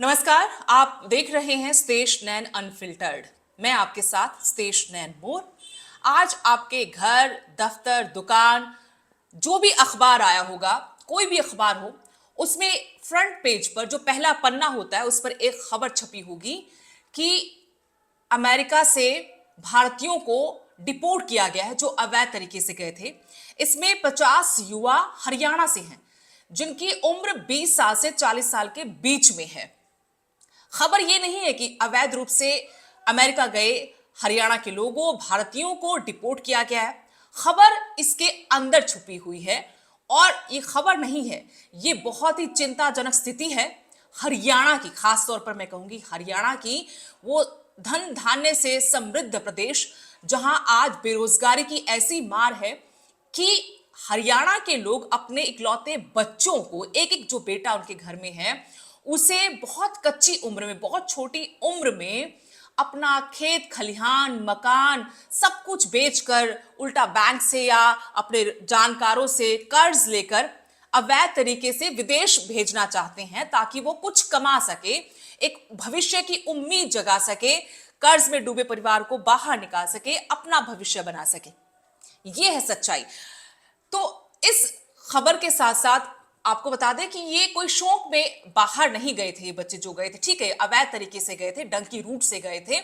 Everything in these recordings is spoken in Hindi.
नमस्कार, आप देख रहे हैं स्तेश नैन अनफिल्टर्ड। मैं आपके साथ स्तेश नैन मोर। आज आपके घर, दफ्तर, दुकान, जो भी अखबार आया होगा, कोई भी अखबार हो, उसमें फ्रंट पेज पर जो पहला पन्ना होता है उस पर एक खबर छपी होगी कि अमेरिका से भारतीयों को डिपोर्ट किया गया है जो अवैध तरीके से गए थे। इसमें 50 युवा हरियाणा से हैं जिनकी उम्र 20 साल से 40 साल के बीच में है। खबर यह नहीं है कि अवैध रूप से अमेरिका गए हरियाणा के लोगों भारतीयों को डिपोर्ट किया गया है। खबर इसके अंदर छुपी हुई है और ये खबर नहीं है, ये बहुत ही चिंताजनक स्थिति है हरियाणा की। खास तौर पर मैं कहूंगी हरियाणा की, वो धन धान्य से समृद्ध प्रदेश जहां आज बेरोजगारी की ऐसी मार है कि हरियाणा के लोग अपने इकलौते बच्चों को, एक एक जो बेटा उनके घर में है, उसे बहुत कच्ची उम्र में, बहुत छोटी उम्र में अपना खेत खलिहान मकान सब कुछ बेचकर उल्टा बैंक से या अपने जानकारों से कर्ज लेकर अवैध तरीके से विदेश भेजना चाहते हैं ताकि वो कुछ कमा सके, एक भविष्य की उम्मीद जगा सके, कर्ज में डूबे परिवार को बाहर निकाल सके, अपना भविष्य बना सके। ये है सच्चाई। तो इस खबर के साथ साथ आपको बता दें कि ये कोई शौक में बाहर नहीं गए थे। ये बच्चे जो गए थे, ठीक है, अवैध तरीके से गए थे, डंकी रूट से गए थे।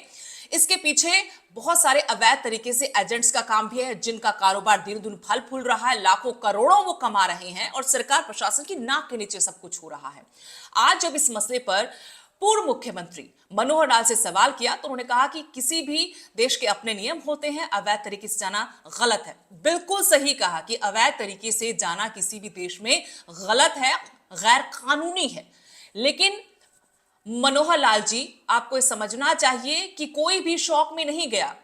इसके पीछे बहुत सारे अवैध तरीके से एजेंट्स का काम भी है जिनका कारोबार दिन दिन फल फूल रहा है, लाखों करोड़ों वो कमा रहे हैं और सरकार प्रशासन की नाक के नीचे सब कुछ हो रहा है। आज जब इस मसले पर पूर्व मुख्यमंत्री मनोहर लाल से सवाल किया तो उन्होंने कहा कि किसी भी देश के अपने नियम होते हैं, अवैध तरीके से जाना गलत है। बिल्कुल सही कहा कि अवैध तरीके से जाना किसी भी देश में गलत है, गैर कानूनी है। लेकिन मनोहर लाल जी, आपको ये समझना चाहिए कि कोई भी शौक में नहीं गया।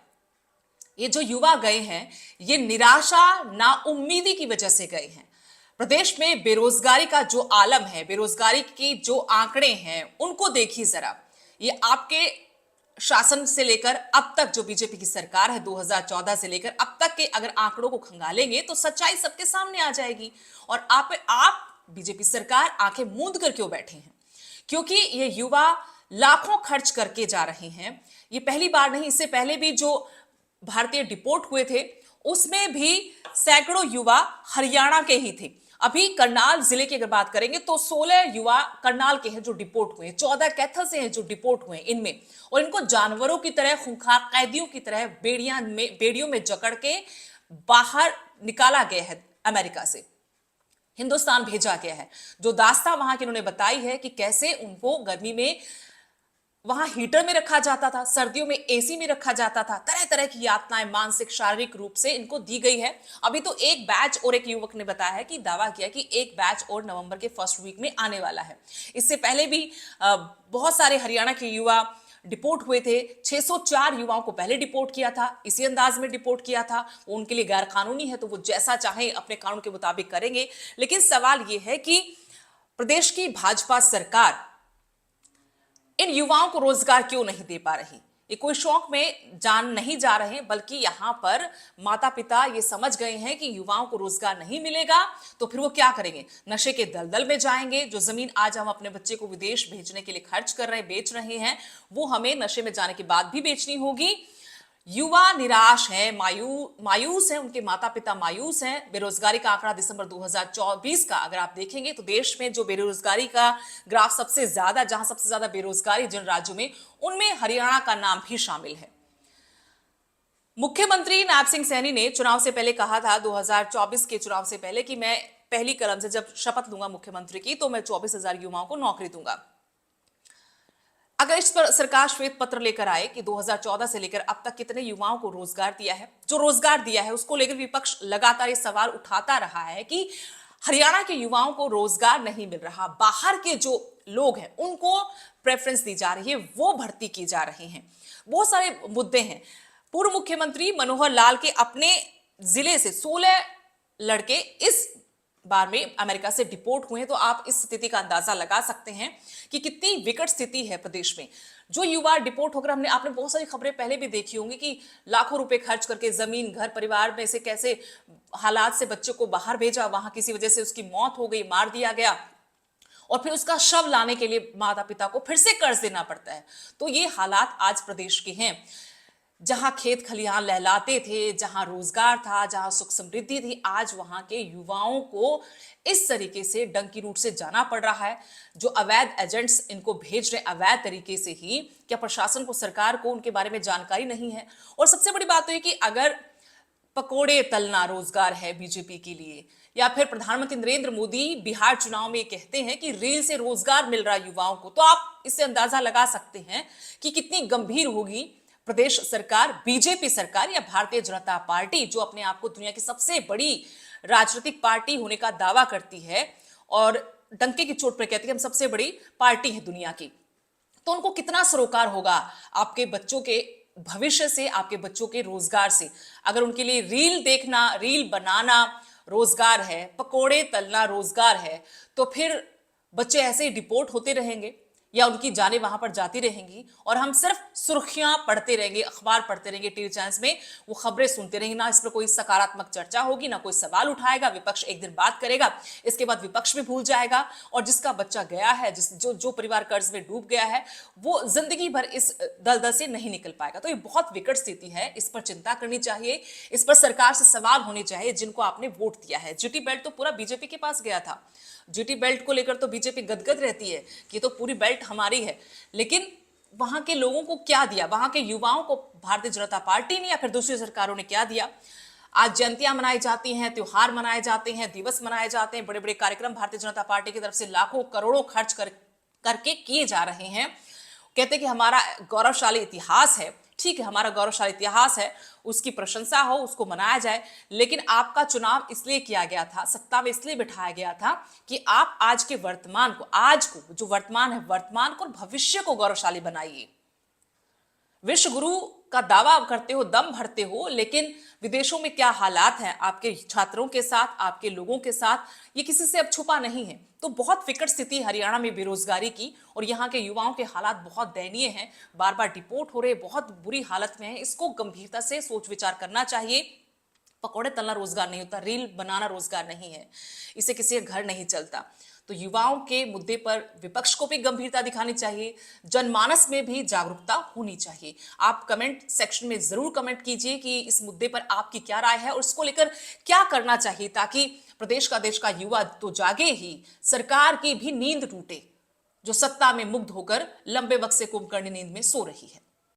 ये जो युवा गए हैं, ये निराशा नाउम्मीदी की वजह से गए हैं। प्रदेश में बेरोजगारी का जो आलम है, बेरोजगारी की जो आंकड़े हैं, उनको देखिए जरा। ये आपके शासन से लेकर अब तक जो बीजेपी की सरकार है 2014 से लेकर अब तक के अगर आंकड़ों को खंगालेंगे तो सच्चाई सबके सामने आ जाएगी। और आप बीजेपी सरकार आंखें मूंद कर क्यों बैठे हैं? क्योंकि ये युवा लाखों खर्च करके जा रहे हैं। ये पहली बार नहीं, इससे पहले भी जो भारतीय डिपोर्ट हुए थे उसमें भी सैकड़ों युवा हरियाणा के ही थे। अभी करनाल जिले की अगर बात करेंगे तो 16 युवा करनाल के हैं जो डिपोर्ट हुए हैं, 14 कैथल से हैं जो डिपोर्ट हुए हैं इनमें। और इनको जानवरों की तरह, खूंखार कैदियों की तरह बेड़ियों में जकड़ के बाहर निकाला गया है, अमेरिका से हिंदुस्तान भेजा गया है। जो दास्तां वहां की उन्होंने बताई है कि कैसे उनको गर्मी में वहां हीटर में रखा जाता था, सर्दियों में एसी में रखा जाता था, तरह तरह की यातनाएं मानसिक शारीरिक रूप से इनको दी गई है। अभी तो एक बैच और, एक युवक ने बताया है कि दावा किया कि एक बैच और नवंबर के फर्स्ट वीक में आने वाला है। इससे पहले भी बहुत सारे हरियाणा के युवा डिपोर्ट हुए थे। 604 युवाओं को पहले डिपोर्ट किया था, इसी अंदाज में डिपोर्ट किया था। वो उनके लिए गैर कानूनी है तो वो जैसा चाहे अपने कानून के मुताबिक करेंगे। लेकिन सवाल यह है कि प्रदेश की भाजपा सरकार इन युवाओं को रोजगार क्यों नहीं दे पा रही? ये कोई शौक में जान नहीं जा रहे, बल्कि यहां पर माता पिता ये समझ गए हैं कि युवाओं को रोजगार नहीं मिलेगा तो फिर वो क्या करेंगे? नशे के दलदल में जाएंगे। जो जमीन आज हम अपने बच्चे को विदेश भेजने के लिए खर्च कर रहे हैं, बेच रहे हैं, वो हमें नशे में जाने के बाद भी बेचनी होगी। युवा निराश हैं, मायूस हैं, उनके माता पिता मायूस हैं। बेरोजगारी का आंकड़ा दिसंबर 2024 का अगर आप देखेंगे तो देश में जो बेरोजगारी का ग्राफ सबसे ज्यादा, जहां सबसे ज्यादा बेरोजगारी जिन राज्यों में, उनमें हरियाणा का नाम भी शामिल है। मुख्यमंत्री नायब सिंह सैनी ने चुनाव से पहले कहा था, 2024 के चुनाव से पहले, कि मैं पहली कलम से जब शपथ लूंगा मुख्यमंत्री की तो मैं 24,000 युवाओं को नौकरी दूंगा। अगर इस पर सरकार श्वेत पत्र लेकर आए कि 2014 से लेकर अब तक कितने युवाओं को रोजगार दिया है, जो रोजगार दिया है उसको लेकर विपक्ष लगातार ये सवाल उठाता रहा है कि हरियाणा के युवाओं को रोजगार नहीं मिल रहा, बाहर के जो लोग हैं उनको प्रेफरेंस दी जा रही है, वो भर्ती की जा रही है। बहुत सारे मुद्दे हैं। पूर्व मुख्यमंत्री मनोहर लाल के अपने जिले से 16 लड़के इस बार में अमेरिका से डिपोर्ट हुए हैं, तो आप इस स्थिति का अंदाजा लगा सकते हैं कि कितनी विकट स्थिति है प्रदेश में। जो युवा डिपोर्ट होकर, आपने बहुत सारी खबरें पहले भी देखी होंगी कि लाखों रुपए खर्च करके जमीन, घर, परिवार में से कैसे हालात से बच्चों को बाहर भेजा, वहां किसी वजह से उसकी मौत हो गई, मार दिया गया, और फिर उसका शव लाने के लिए माता पिता को फिर से कर्ज देना पड़ता है। तो ये हालात आज प्रदेश के हैं। जहां खेत खलिहान लहलाते थे, जहां रोजगार था, जहां सुख समृद्धि थी, आज वहां के युवाओं को इस तरीके से डंकी रूट से जाना पड़ रहा है। जो अवैध एजेंट्स इनको भेज रहे अवैध तरीके से ही, क्या प्रशासन को, सरकार को उनके बारे में जानकारी नहीं है? और सबसे बड़ी बात तो है कि अगर पकोड़े तलना रोजगार है बीजेपी के लिए, या फिर प्रधानमंत्री नरेंद्र मोदी बिहार चुनाव में कहते हैं कि रील से रोजगार मिल रहा है युवाओं को, तो आप इससे अंदाजा लगा सकते हैं कि कितनी गंभीर होगी प्रदेश सरकार, बीजेपी सरकार या भारतीय जनता पार्टी, जो अपने आप को दुनिया की सबसे बड़ी राजनीतिक पार्टी होने का दावा करती है और डंके की चोट पर कहती है हम सबसे बड़ी पार्टी है दुनिया की। तो उनको कितना सरोकार होगा आपके बच्चों के भविष्य से, आपके बच्चों के रोजगार से? अगर उनके लिए रील देखना, रील बनाना रोजगार है, पकोड़े तलना रोजगार है, तो फिर बच्चे ऐसे ही डिपोर्ट होते रहेंगे या उनकी जानें वहां पर जाती रहेंगी और हम सिर्फ सुर्खियां पढ़ते रहेंगे, अखबार पढ़ते रहेंगे, टीवी चैनल्स में वो खबरें सुनते रहेंगे। ना इस पर कोई सकारात्मक चर्चा होगी, ना कोई सवाल उठाएगा। विपक्ष एक दिन बात करेगा, इसके बाद विपक्ष भी भूल जाएगा और जिसका बच्चा गया है, जो परिवार कर्ज में डूब गया है, वो जिंदगी भर इस दलदल से नहीं निकल पाएगा। तो ये बहुत विकट स्थिति है, इस पर चिंता करनी चाहिए, इस पर सरकार से सवाल होने चाहिए जिनको आपने वोट दिया है। जीटी बेल्ट तो पूरा बीजेपी के पास गया था। जीटी बेल्ट को लेकर तो बीजेपी गदगद रहती है कि तो पूरी बेल्ट हमारी है, लेकिन वहां के लोगों को क्या दिया? वहां के युवाओं को भारतीय जनता पार्टी ने या फिर दूसरी सरकारों ने क्या दिया? आज जयंतियां मनाई जाती हैं, त्योहार मनाए जाते हैं, दिवस मनाए जाते हैं, बड़े बड़े कार्यक्रम भारतीय जनता पार्टी की तरफ से लाखों करोड़ों खर्च करके किए जा रहे हैं। कहते हैं कि हमारा गौरवशाली इतिहास है। ठीक है, हमारा गौरवशाली इतिहास है, उसकी प्रशंसा हो, उसको मनाया जाए, लेकिन आपका चुनाव इसलिए किया गया था, सत्ता में इसलिए बिठाया गया था कि आप आज के वर्तमान को, आज को जो वर्तमान है, वर्तमान को और भविष्य को गौरवशाली बनाइए। विश्व गुरु का दावा करते हो, दम भरते हो, लेकिन विदेशों में क्या हालात हैं आपके छात्रों के साथ, आपके लोगों के साथ, ये किसी से अब छुपा नहीं है। तो बहुत विकट स्थिति हरियाणा में बेरोजगारी की, और यहाँ के युवाओं के हालात बहुत दयनीय हैं, बार बार डिपोर्ट हो रहे, बहुत बुरी हालत में है। इसको गंभीरता से सोच विचार करना चाहिए। पकौड़े तलना रोजगार नहीं होता, रील बनाना रोजगार नहीं है, इससे किसी का घर नहीं चलता। तो युवाओं के मुद्दे पर विपक्ष को भी गंभीरता दिखानी चाहिए, जनमानस में भी जागरूकता होनी चाहिए। आप कमेंट सेक्शन में जरूर कमेंट कीजिए कि इस मुद्दे पर आपकी क्या राय है और इसको लेकर क्या करना चाहिए, ताकि प्रदेश का, देश का युवा तो जागे ही, सरकार की भी नींद टूटे, जो सत्ता में मुग्ध होकर लंबे वक्त से कुंभकर्ण नींद में सो रही है।